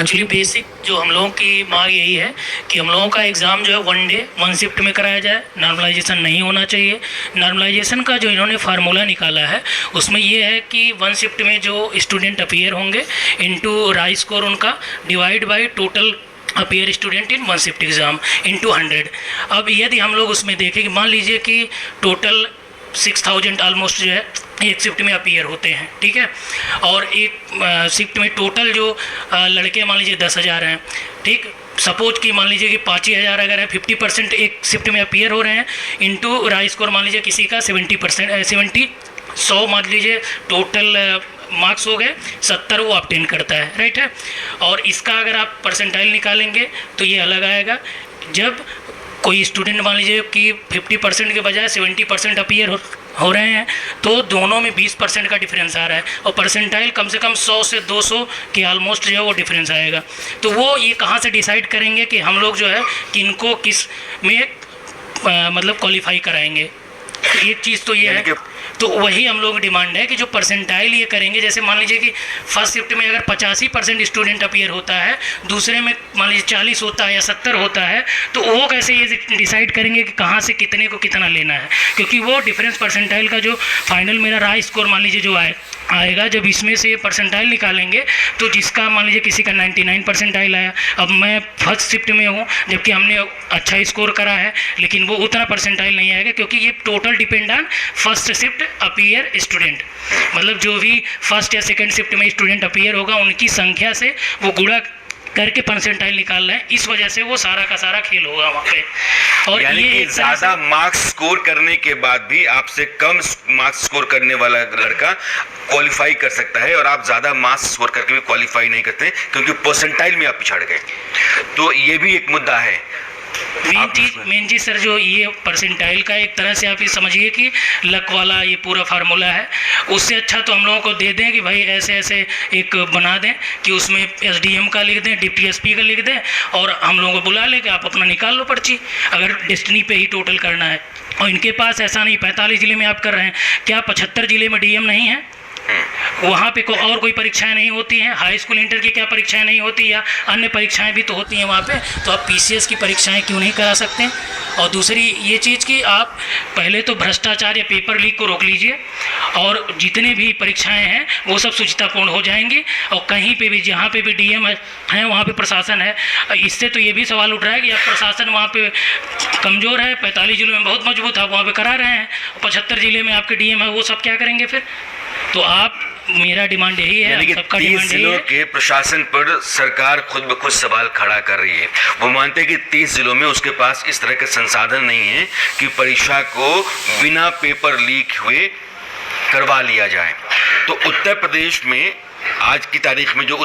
Actually basic जो हम लोगों की मांग यही है कि हम लोगों का एग्ज़ाम जो है 1 डे 1 शिफ्ट में कराया जाए। नॉर्मलाइजेशन नहीं होना चाहिए। नॉर्मलाइजेशन का जो इन्होंने फार्मूला निकाला है उसमें ये है कि 1 शिफ्ट में जो स्टूडेंट अपीयर होंगे इनटू राइज स्कोर उनका divide by total appear student in 1 shift exam into 100। अब यदि हम लोग उसमें देखें कि मान लीजिए कि टोटल 6000 ऑलमोस्ट जो है एक शिफ्ट में अपीयर होते हैं, ठीक है, और एक शिफ्ट में टोटल जो लड़के मान लीजिए 10,000 हैं, ठीक। सपोज कि मान लीजिए कि 5,000 अगर है 50% एक शिफ्ट में अपीयर हो रहे हैं इनटू राइज स्कोर मान लीजिए किसी का 100 मान लीजिए टोटल मार्क्स हो गए 70 वो ऑब्टेन करता है, राइट है। और इसका अगर आप परसेंटाइल निकालेंगे तो ये अलग आएगा। जब कोई स्टूडेंट मान लीजिए कि 50% के बजाय 70% अपीयर हो रहे हैं तो दोनों में 20% का डिफरेंस आ रहा है और परसेंटाइल कम से कम 100 से 200 के ऑलमोस्ट जो है वो डिफरेंस आएगा। तो वो ये कहाँ से डिसाइड करेंगे कि हम लोग जो है किनको किस में मतलब क्वालिफाई कराएंगे। तो एक चीज़ तो ये है, तो वही हम लोग डिमांड है कि जो परसेंटाइल ये करेंगे, जैसे मान लीजिए कि फर्स्ट शिफ्ट में अगर 85% स्टूडेंट अपीयर होता है, दूसरे में मान लीजिए 40 होता है या 70 होता है, तो वो कैसे ये डिसाइड करेंगे कि कहाँ से कितने को कितना लेना है, क्योंकि वो डिफरेंस परसेंटाइल का जो फाइनल मेरा राइज स्कोर मान लीजिए जो आएगा, जब इसमें से परसेंटाइल निकालेंगे तो जिसका मान लीजिए किसी का 99 परसेंटाइल आया, अब मैं फर्स्ट शिफ्ट में हूँ जबकि हमने अच्छा स्कोर करा है लेकिन वो उतना परसेंटाइल नहीं आएगा, क्योंकि ये total depend on first shift appear student. मतलब जो भी फर्स्ट या सेकंड शिफ्ट में स्टूडेंट अपीयर होगा उनकी संख्या से वो गुणा करके परसेंटाइल निकाल रहे हैं, इस वजह से वो सारा का सारा खेल होगा वहाँ पे। और यानी कि ज़्यादा मार्क्स स्कोर करने के बाद भी आपसे कम मार्क्स स्कोर करने वाला लड़का क्वालिफाई कर सकता है और आप ज़्यादा मार्क्स स्कोर करके भी क्वालिफाई नहीं करते क्योंकि परसेंटाइल में आप पिछड़ गए। तो ये भी एक मुद्दा है। मेन चीज़ सर जो ये परसेंटाइल का एक तरह से आप ये समझिए कि लक वाला ये पूरा फार्मूला है। उससे अच्छा तो हम लोगों को दे दें कि भाई ऐसे ऐसे एक बना दें कि उसमें एसडीएम का लिख दें, डीपीएसपी का लिख दें और हम लोगों को बुला लें कि आप अपना निकाल लो पर्ची, अगर डेस्टिनी पे ही टोटल करना है। और इनके पास ऐसा नहीं 45 ज़िले में आप कर रहे हैं, क्या 75 ज़िले में डीएम नहीं है? वहाँ पे और कोई परीक्षाएं नहीं होती हैं? हाई स्कूल इंटर की क्या परीक्षाएं नहीं होती या अन्य परीक्षाएं भी तो होती हैं वहाँ पे, तो आप पीसीएस की परीक्षाएं क्यों नहीं करा सकते? और दूसरी ये चीज़ कि आप पहले तो भ्रष्टाचार या पेपर लीक को रोक लीजिए और जितने भी परीक्षाएं हैं वो सब शुचितापूर्ण हो जाएंगी। और कहीं पे भी जहाँ पे भी डीएम है वहाँ पे प्रशासन है। इससे तो ये भी सवाल उठ रहा है कि अब प्रशासन वहाँ पे कमज़ोर है, 45 ज़िलों में बहुत मजबूत है, आप वहाँ पे करा रहे हैं, 75 ज़िले में आपके डीएम है, वो सब क्या करेंगे फिर? तो आप मेरा डिमांड यही है, यानी कि 30 जिलों के प्रशासन पर सरकार खुद ब खुद सवाल खड़ा कर रही है। वो मानते हैं कि 30 जिलों में उसके पास इस तरह के संसाधन नहीं है कि परीक्षा को बिना पेपर लीक हुए करवा लिया जाए। तो उत्तर प्रदेश में आज की तारीख में जो